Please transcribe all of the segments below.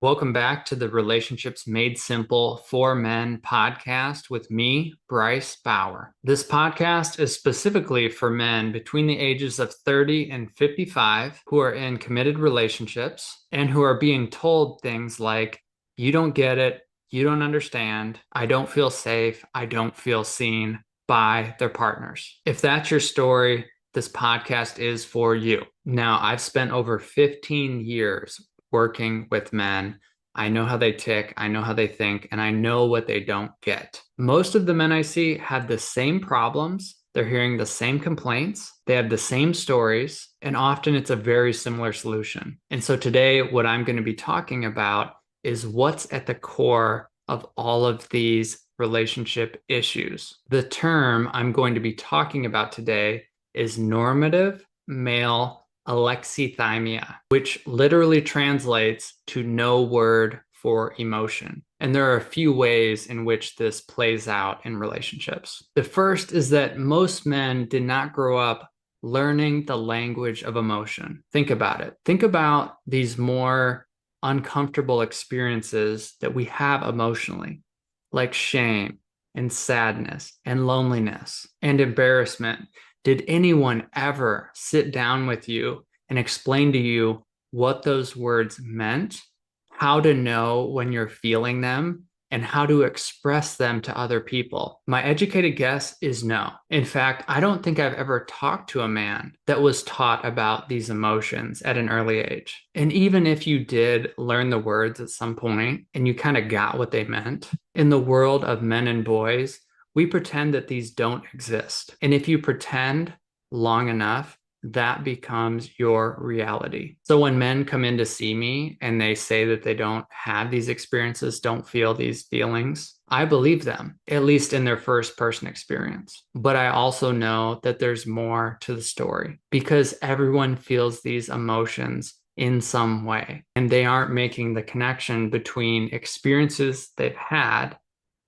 Welcome back to the Relationships Made Simple for Men podcast with me, Bryce Bauer. This podcast is specifically for men between the ages of 30 and 55 who are in committed relationships and who are being told things like, you don't get it, you don't understand, I don't feel safe, I don't feel seen by their partners. If that's your story, this podcast is for you. Now, I've spent over 15 years working with men. I know how they tick, I know how they think, and I know what they don't get. Most of the men I see have the same problems. They're hearing the same complaints. They have the same stories, and often it's a very similar solution. And so today, what I'm going to be talking about is what's at the core of all of these relationship issues. The term I'm going to be talking about today is normative male alexithymia, which literally translates to no word for emotion. And there are a few ways in which this plays out in relationships. The first is that most men did not grow up learning the language of emotion. Think about it. Think about these more uncomfortable experiences that we have emotionally, like shame and sadness and loneliness and embarrassment. Did anyone ever sit down with you and explain to you what those words meant, how to know when you're feeling them, and how to express them to other people? My educated guess is no. In fact, I don't think I've ever talked to a man that was taught about these emotions at an early age. And even if you did learn the words at some point and you kind of got what they meant, in the world of men and boys, we pretend that these don't exist. And if you pretend long enough, that becomes your reality. So when men come in to see me and they say that they don't have these experiences, don't feel these feelings, I believe them, at least in their first person experience. But I also know that there's more to the story because everyone feels these emotions in some way, and they aren't making the connection between experiences they've had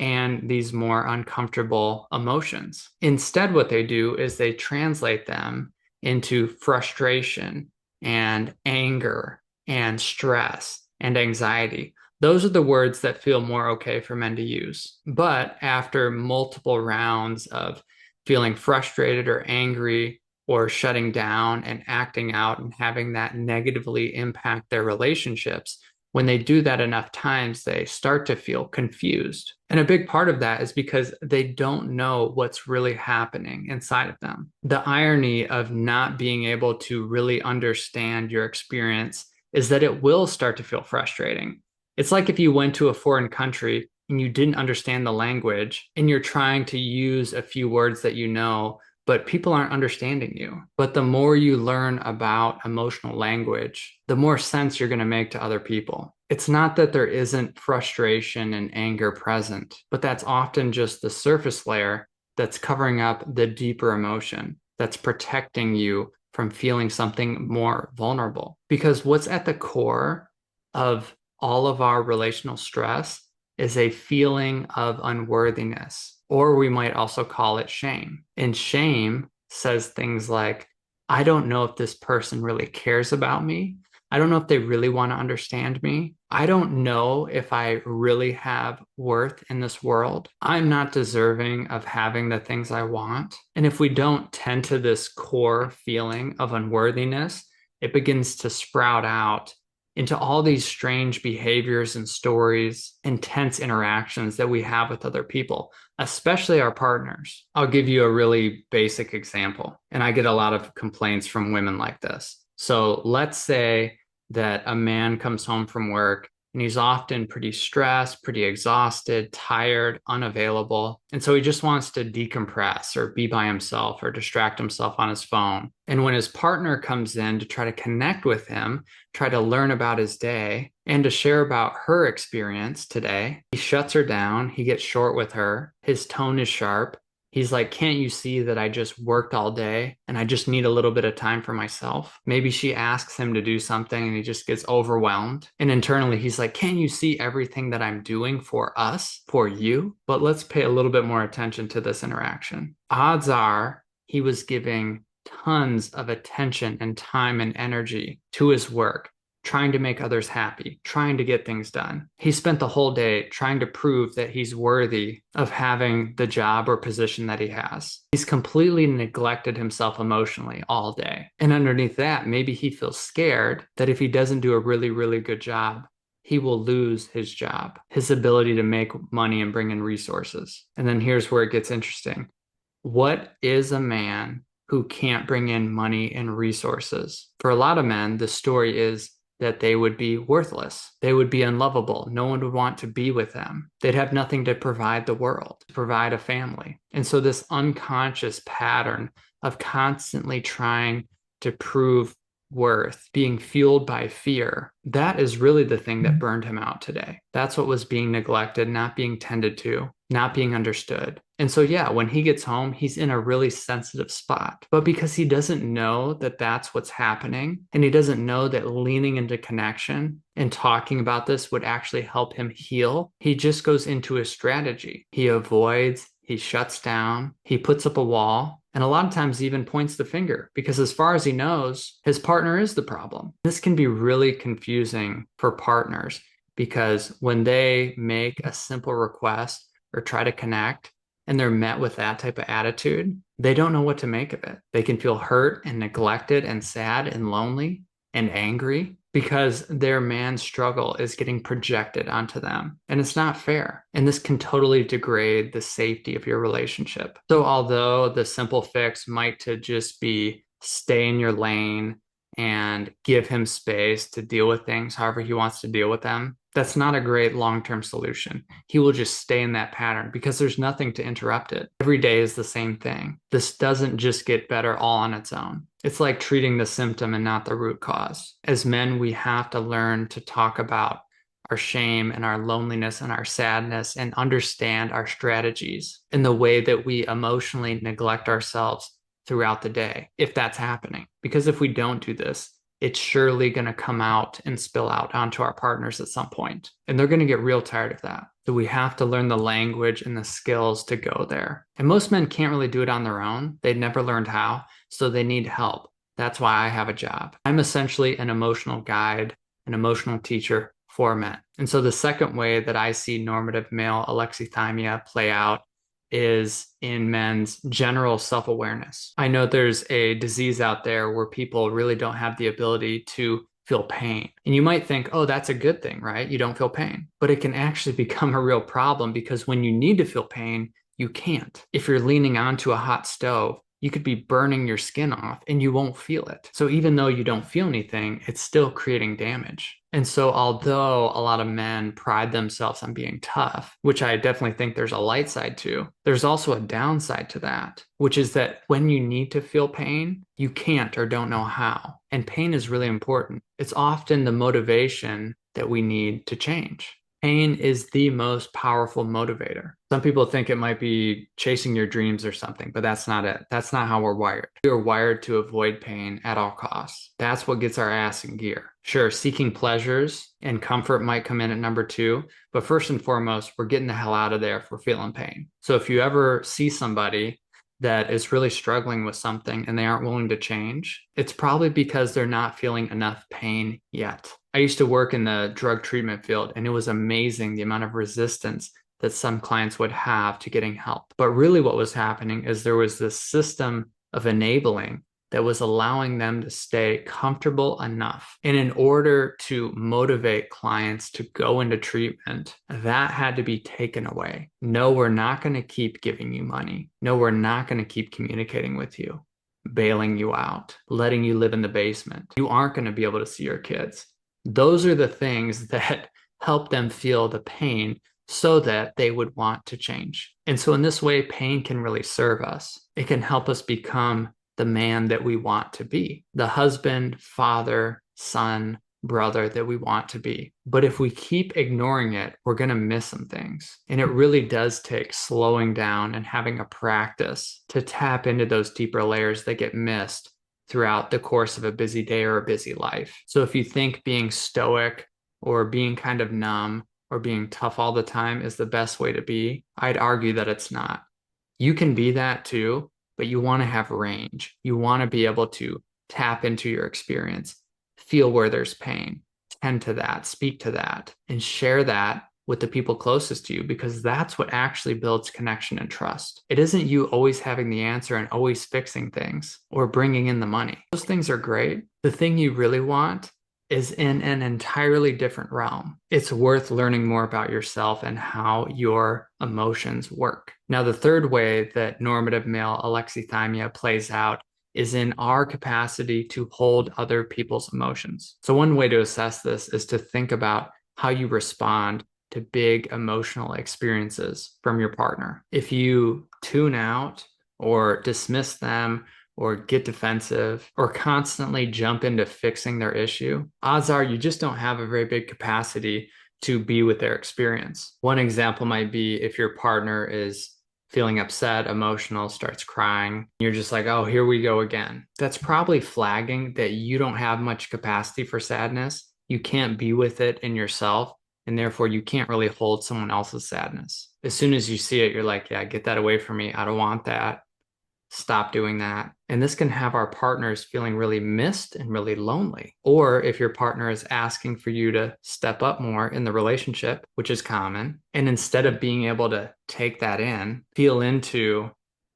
and these more uncomfortable emotions. Instead, what they do is they translate them into frustration and anger and stress and anxiety. Those are the words that feel more okay for men to use. But after multiple rounds of feeling frustrated or angry or shutting down and acting out and having that negatively impact their relationships, when they do that enough times, they start to feel confused. And a big part of that is because they don't know what's really happening inside of them. The irony of not being able to really understand your experience is that it will start to feel frustrating. It's like if you went to a foreign country and you didn't understand the language and you're trying to use a few words that you know, but people aren't understanding you. But the more you learn about emotional language, the more sense you're going to make to other people. It's not that there isn't frustration and anger present, but that's often just the surface layer that's covering up the deeper emotion that's protecting you from feeling something more vulnerable. Because what's at the core of all of our relational stress is a feeling of unworthiness, or we might also call it shame. And shame says things like, I don't know if this person really cares about me. I don't know if they really want to understand me. I don't know if I really have worth in this world. I'm not deserving of having the things I want. And if we don't tend to this core feeling of unworthiness, it begins to sprout out into all these strange behaviors and stories, intense interactions that we have with other people, especially our partners. I'll give you a really basic example, and I get a lot of complaints from women like this. So let's say that a man comes home from work and he's often pretty stressed, pretty exhausted, tired, unavailable. And so he just wants to decompress or be by himself or distract himself on his phone. And when his partner comes in to try to connect with him, try to learn about his day, and to share about her experience today, he shuts her down. He gets short with her. His tone is sharp. He's like, can't you see that I just worked all day and I just need a little bit of time for myself? Maybe she asks him to do something and he just gets overwhelmed. And internally, he's like, can't you see everything that I'm doing for us, for you? But let's pay a little bit more attention to this interaction. Odds are he was giving tons of attention and time and energy to his work, trying to make others happy, trying to get things done. He spent the whole day trying to prove that he's worthy of having the job or position that he has. He's completely neglected himself emotionally all day. And underneath that, maybe he feels scared that if he doesn't do a really, really good job, he will lose his job, his ability to make money and bring in resources. And then here's where it gets interesting. What is a man who can't bring in money and resources? For a lot of men, the story is that they would be worthless. They would be unlovable. No one would want to be with them. They'd have nothing to provide the world, to provide a family. And so this unconscious pattern of constantly trying to prove worth, being fueled by fear, that is really the thing that burned him out today. That's what was being neglected, not being tended to, not being understood. And so, yeah, when he gets home, he's in a really sensitive spot. But because he doesn't know that that's what's happening, and he doesn't know that leaning into connection and talking about this would actually help him heal, he just goes into a strategy. He avoids, he shuts down, he puts up a wall, and a lot of times even points the finger because as far as he knows, his partner is the problem. This can be really confusing for partners because when they make a simple request or try to connect and they're met with that type of attitude, they don't know what to make of it. They can feel hurt and neglected and sad and lonely and angry because their man's struggle is getting projected onto them. And it's not fair. And this can totally degrade the safety of your relationship. So although the simple fix might to just be stay in your lane and give him space to deal with things however he wants to deal with them, that's not a great long-term solution. He will just stay in that pattern because there's nothing to interrupt it. Every day is the same thing. This doesn't just get better all on its own. It's like treating the symptom and not the root cause. As men, we have to learn to talk about our shame and our loneliness and our sadness and understand our strategies in the way that we emotionally neglect ourselves throughout the day, if that's happening. Because if we don't do this, it's surely going to come out and spill out onto our partners at some point. And they're going to get real tired of that. So we have to learn the language and the skills to go there. And most men can't really do it on their own. They've never learned how, so they need help. That's why I have a job. I'm essentially an emotional guide, an emotional teacher for men. And so the second way that I see normative male alexithymia play out is in men's general self-awareness. I know there's a disease out there where people really don't have the ability to feel pain. And you might think, oh, that's a good thing, right? You don't feel pain. But it can actually become a real problem because when you need to feel pain, you can't. If you're leaning onto a hot stove, you could be burning your skin off and you won't feel it. So even though you don't feel anything, it's still creating damage. And so although a lot of men pride themselves on being tough, which I definitely think there's a light side to, there's also a downside to that, which is that when you need to feel pain, you can't or don't know how. And pain is really important. It's often the motivation that we need to change. Pain is the most powerful motivator. Some people think it might be chasing your dreams or something, but that's not it. That's not how we're wired. We are wired to avoid pain at all costs. That's what gets our ass in gear. Sure, seeking pleasures and comfort might come in at number two, but first and foremost, we're getting the hell out of there if we're feeling pain. So if you ever see somebody that is really struggling with something and they aren't willing to change, it's probably because they're not feeling enough pain yet. I used to work in the drug treatment field, and it was amazing the amount of resistance that some clients would have to getting help. But really what was happening is there was this system of enabling that was allowing them to stay comfortable enough. And in order to motivate clients to go into treatment, that had to be taken away. No, we're not going to keep giving you money. No, we're not going to keep communicating with you, bailing you out, letting you live in the basement. You aren't going to be able to see your kids. Those are the things that help them feel the pain so that they would want to change. And so in this way, pain can really serve us. It can help us become the man that we want to be, the husband, father, son, brother that we want to be. But if we keep ignoring it, we're going to miss some things. And it really does take slowing down and having a practice to tap into those deeper layers that get missed throughout the course of a busy day or a busy life. So if you think being stoic or being kind of numb or being tough all the time is the best way to be, I'd argue that it's not. You can be that too, but you want to have range. You want to be able to tap into your experience, feel where there's pain, tend to that, speak to that, and share that with the people closest to you, because that's what actually builds connection and trust. It isn't you always having the answer and always fixing things or bringing in the money. Those things are great. The thing you really want is in an entirely different realm. It's worth learning more about yourself and how your emotions work. Now, the third way that normative male alexithymia plays out is in our capacity to hold other people's emotions. So one way to assess this is to think about how you respond to big emotional experiences from your partner. If you tune out or dismiss them or get defensive or constantly jump into fixing their issue, odds are you just don't have a very big capacity to be with their experience. One example might be if your partner is feeling upset, emotional, starts crying, you're just like, oh, here we go again. That's probably flagging that you don't have much capacity for sadness. You can't be with it in yourself, and therefore you can't really hold someone else's sadness. As soon as you see it, you're like, yeah, get that away from me. I don't want that. Stop doing that. And this can have our partners feeling really missed and really lonely. Or if your partner is asking for you to step up more in the relationship, which is common, and instead of being able to take that in, feel into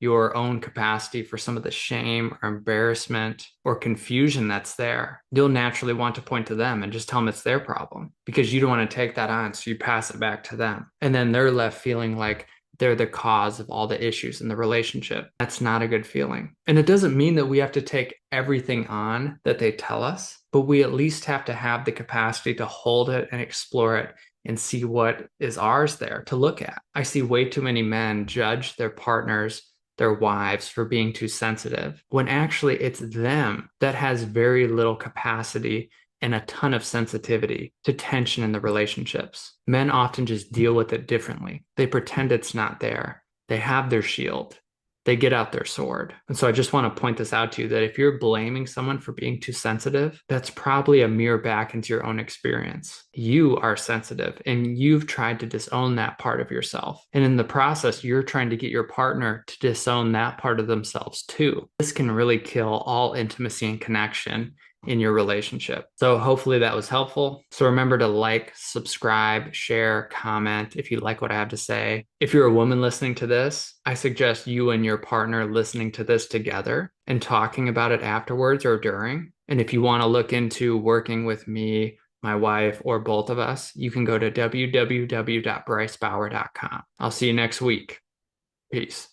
your own capacity for some of the shame or embarrassment or confusion that's there, you'll naturally want to point to them and just tell them it's their problem because you don't want to take that on. So you pass it back to them. And then they're left feeling like they're the cause of all the issues in the relationship. That's not a good feeling. And it doesn't mean that we have to take everything on that they tell us, but we at least have to have the capacity to hold it and explore it and see what is ours there to look at. I see way too many men judge their partners, their wives, for being too sensitive, when actually it's them that has very little capacity and a ton of sensitivity to tension in the relationships. Men often just deal with it differently. They pretend it's not there. They have their shield. They get out their sword. And so I just want to point this out to you that if you're blaming someone for being too sensitive, that's probably a mirror back into your own experience. You are sensitive and you've tried to disown that part of yourself. And in the process, you're trying to get your partner to disown that part of themselves too. This can really kill all intimacy and connection in your relationship. So hopefully that was helpful. So remember to like, subscribe, share, comment if you like what I have to say. If you're a woman listening to this, I suggest you and your partner listening to this together and talking about it afterwards or during. And if you want to look into working with me, my wife, or both of us, you can go to www.bricebauer.com. I'll see you next week. Peace.